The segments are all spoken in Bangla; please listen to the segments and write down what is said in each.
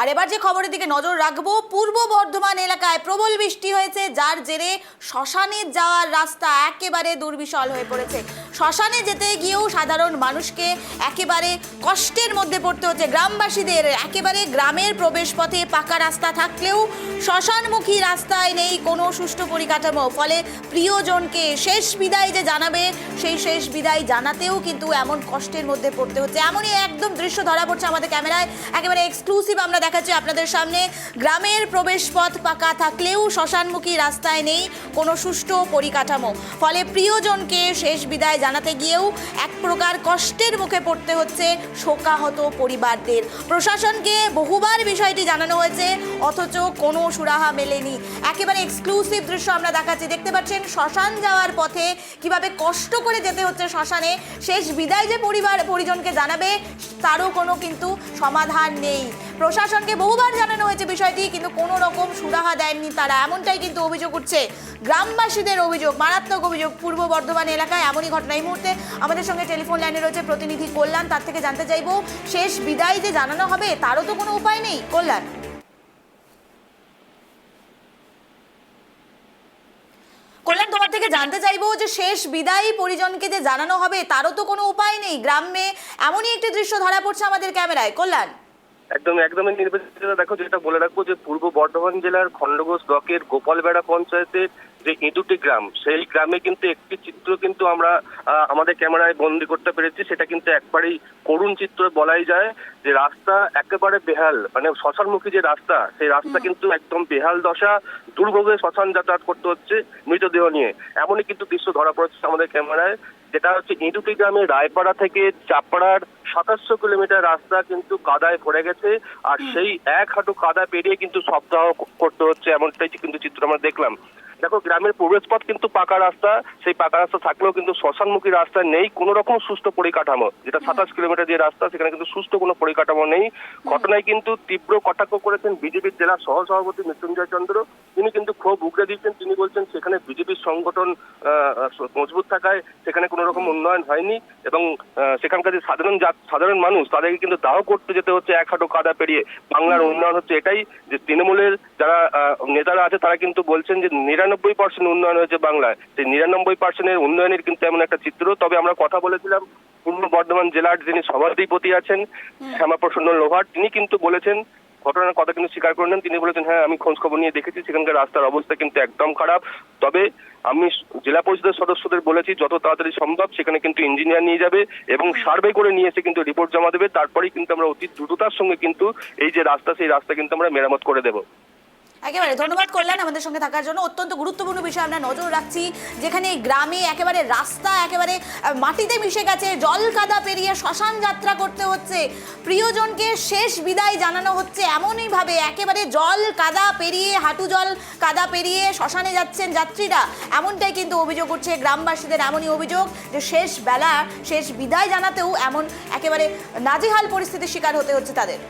আর এবার যে খবরের দিকে নজর রাখবো, পূর্ব বর্ধমান এলাকায় প্রবল বৃষ্টি হয়েছে, যার জেরে শ্মশানে যাওয়ার রাস্তা একেবারে দুর্বিষহ হয়ে পড়েছে। শ্মশানে যেতে গিয়েও সাধারণ মানুষকে একেবারে কষ্টের মধ্যে পড়তে হচ্ছে। গ্রামবাসীদের একেবারে গ্রামের প্রবেশ পথে পাকা রাস্তা থাকলেও শ্মশানমুখী রাস্তায় নেই কোনো সুষ্ঠু পরিকাঠামো। ফলে প্রিয়জনকে শেষ বিদায় যে জানাবে, সেই শেষ বিদায় জানাতেও কিন্তু এমন কষ্টের মধ্যে পড়তে হচ্ছে। এমনই একদম দৃশ্য ধরা পড়ছে আমাদের ক্যামেরায়, একেবারে এক্সক্লুসিভ আমরা দেখাচ্ছি আপনাদের সামনে। গ্রামের প্রবেশ পথ পাকা থাকলেও শ্মশানমুখী রাস্তায় নেই কোনো সুষ্ঠু পরিকাঠামো। ফলে প্রিয়জনকে শেষ বিদায় জানাতে গিয়েও এক প্রকার কষ্টের মুখে পড়তে হচ্ছে শোকাহত পরিবারদের। প্রশাসনকে বহুবার বিষয়টি জানানো হয়েছে, অথচ কোনো সুরাহা মেলেনি। একেবারে এক্সক্লুসিভ দৃশ্য আমরা দেখাচ্ছি, দেখতে পাচ্ছেন শ্মশান যাওয়ার পথে কিভাবে কষ্ট করে যেতে হচ্ছে শ্মশানে। শেষ বিদায় যে পরিজনকে জানাবে, তারও কোনো কিন্তু সমাধান নেই। প্রশাসনকে বহুবার জানানো হয়েছে বিষয়টি, কিন্তু কোনো রকম সুরাহা দেননি তারা, এমনটাই কিন্তু অভিযোগ উঠছে। গ্রামবাসীদের অভিযোগ, মারাত্মক অভিযোগ। পূর্ব বর্ধমান এলাকায় এমনই ঘটনা। এই মুহূর্তে আমাদের সঙ্গে টেলিফোন লাইনে রয়েছে প্রতিনিধি কল্যাণ, তার থেকে জানতে চাইবো শেষ বিদায় যে জানানো হবে তারও তো কোনো উপায় নেই। কল্যাণ, তোমার থেকে জানতে চাইবো যে শেষ বিদায় পরিজনকে যে জানানো হবে তারও তো কোনো উপায় নেই। গ্রামে এমনই একটি দৃশ্য ধরা পড়ছে আমাদের ক্যামেরায়। কল্যাণ, একদমই নির্বাচিত। দেখো, যেটা বলে রাখবো যে পূর্ব বর্ধমান জেলার খণ্ডঘোষ ব্লকের গোপালবেড়া পঞ্চায়েতের যে ইঁদুটি গ্রাম, সেই গ্রামে কিন্তু একটি চিত্র কিন্তু আমরা আমাদের ক্যামেরায় বন্দি করতে পেরেছি। সেটা কিন্তু একবারেই করুণ চিত্র বলাই যায়। যে রাস্তা একেবারে বেহাল, মানে শ্মশানমুখী যে রাস্তা, সেই রাস্তা কিন্তু একদম বেহাল দশা। দুর্ভোগে শ্মশান যাতায়াত করতে হচ্ছে মৃতদেহ নিয়ে। এমনই কিন্তু দৃশ্য ধরা পড়েছে আমাদের ক্যামেরায়, যেটা হচ্ছে ইঁদুটি গ্রামে রায়পাড়া থেকে চাপড়ার 2700 কিলোমিটার রাস্তা কিন্তু কাদায় ভরে গেছে। আর সেই এক হাঁটু কাদা পেরিয়ে কিন্তু সপ্তাহ করতে হচ্ছে, এমনটাই কিন্তু চিত্র আমরা দেখলাম। দেখো, গ্রামের প্রবেশ পথ কিন্তু পাকা রাস্তা, সেই পাকা রাস্তা থাকলেও কিন্তু শ্মশানমুখী রাস্তা নেই কোনো রকম সুষ্ঠু পরিকাঠামো। যেটা 27 কিলোমিটার যে রাস্তা, সেখানে কিন্তু সুষ্ঠু কোনো পরিকাঠামো নেই। ঘটনায় কিন্তু তীব্র কটাক্ষ করেছেন বিজেপির জেলা সহ সভাপতি মৃত্যুঞ্জয় চন্দ্র। তিনি কিন্তু ক্ষোভ উগড়ে দিয়েছেন। তিনি বলছেন সেখানে বিজেপির সংগঠন মজবুত থাকায় সেখানে কোনো রকম উন্নয়ন হয়নি, এবং সেখানকার যে সাধারণ মানুষ, তাদেরকে কিন্তু দাহ করতে যেতে হচ্ছে এক হাঁটু কাদা পেরিয়ে। বাংলার উন্নয়ন হচ্ছে এটাই যে তৃণমূলের যারা নেতারা আছে তারা কিন্তু বলছেন যে 99% উন্নয়ন হয়েছে বাংলায়। সেই 99% উন্নয়নের কিন্তু এমন একটা চিত্র। তবে আমরা কথা বলেছিলাম পূর্ব বর্ধমান জেলার যিনি সভাধিপতি আছেন শ্যামাপ্রসন্ন লোহার, তিনি কিন্তু বলেছেন, ঘটনার কথা কিন্তু স্বীকার করে নেন। তিনি বলেছেন, হ্যাঁ, আমি খোঁজ খবর নিয়ে দেখেছি, সেখানকার রাস্তার অবস্থা কিন্তু একদম খারাপ। তবে আমি জেলা পরিষদের সদস্যদের বলেছি যত তাড়াতাড়ি সম্ভব সেখানে কিন্তু ইঞ্জিনিয়ার নিয়ে যাবে এবং সার্ভে করে নিয়ে এসে কিন্তু রিপোর্ট জমা দেবে। তারপরেই কিন্তু আমরা অতি দ্রুততার সঙ্গে কিন্তু এই যে রাস্তা, সেই রাস্তা কিন্তু আমরা মেরামত করে দেবো। একেবারে ধন্যবাদ কল্যাণ আমাদের সঙ্গে থাকার জন্য। অত্যন্ত গুরুত্বপূর্ণ বিষয় আমরা নজর রাখছি, যেখানে গ্রামে একেবারে রাস্তা একেবারে মাটিতে মিশে গেছে, জল কাদা পেরিয়ে শ্মশান যাত্রা করতে হচ্ছে। প্রিয়জনকে শেষ বিদায় জানানো হচ্ছে এমনই ভাবে, একেবারে জল কাদা পেরিয়ে, হাঁটু জল কাদা পেরিয়ে শ্মশানে যাচ্ছেন যাত্রীরা, এমনটাই কিন্তু অভিযোগ উঠছে গ্রামবাসীদের। এমনই অভিযোগ যে শেষ বেলা, শেষ বিদায় জানাতেও এমন একেবারে নাজেহাল পরিস্থিতির শিকার হতে হচ্ছে তাদের।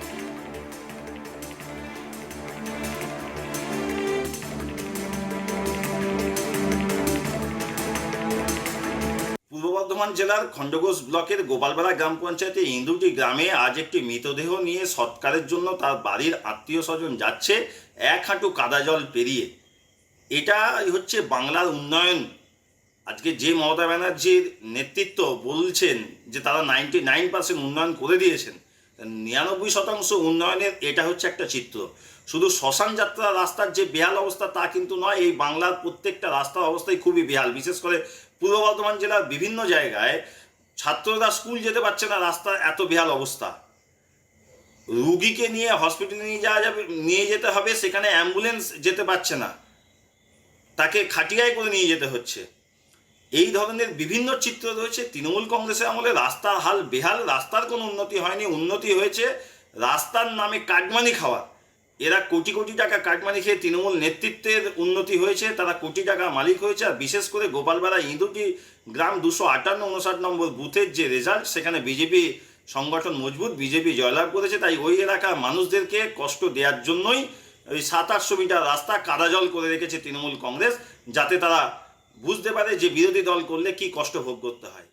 পূর্ব বর্ধমান জেলার খণ্ডঘোষ ব্লকের গোপালবেড়া গ্রাম পঞ্চায়েতে ইন্দুটি গ্রামে আজ একটি মৃতদেহ নিয়ে সৎকারের জন্য তার বাড়ির আত্মীয় স্বজন যাচ্ছে এক হাঁটু কাদা জল পেরিয়ে। এটা হচ্ছে বাংলার উন্নয়ন। আজকে যে মমতা ব্যানার্জির নেতৃত্ব বলছেন যে তারা 99% উন্নয়ন করে দিয়েছেন, 99% উন্নয়নের এটা হচ্ছে একটা চিত্র। শুধু শ্মশান যাত্রা রাস্তার যে বেহাল অবস্থা তা কিন্তু নয়, এই বাংলার প্রত্যেকটা রাস্তার অবস্থাই খুবই বেহাল। বিশেষ করে পূর্ব বর্ধমান জেলার বিভিন্ন জায়গায় ছাত্ররা স্কুল যেতে পারছে না, রাস্তার এত বেহাল অবস্থা। রুগীকে নিয়ে হসপিটালে নিয়ে যেতে হবে, সেখানে অ্যাম্বুলেন্স যেতে পারছে না, তাকে খাটিয়ায় করে নিয়ে যেতে হচ্ছে। এই ধরনের বিভিন্ন চিত্র রয়েছে। তৃণমূল কংগ্রেসের আমলে রাস্তার হাল বেহাল, রাস্তার কোনো উন্নতি হয়নি। উন্নতি হয়েছে রাস্তার নামে কাটমানি খাওয়া। এরা কোটি কোটি টাকা কাটমানি খেয়ে তৃণমূল নেতৃত্বের উন্নতি হয়েছে, তারা কোটি টাকা মালিক হয়েছে। আর বিশেষ করে গোপালবেড়া ইঁদুটি গ্রাম 258-59 নম্বর বুথের যে রেজাল্ট, সেখানে বিজেপি সংগঠন মজবুত, বিজেপি জয়লাভ করেছে। তাই ওই এলাকার মানুষদেরকে কষ্ট দেওয়ার জন্যই ওই 700-800 মিটার রাস্তা কাদা জল করে রেখেছে তৃণমূল কংগ্রেস, যাতে তারা বুঝতে পারে যে বিরোধী দল করলে কি কষ্ট ভোগ করতে হয়।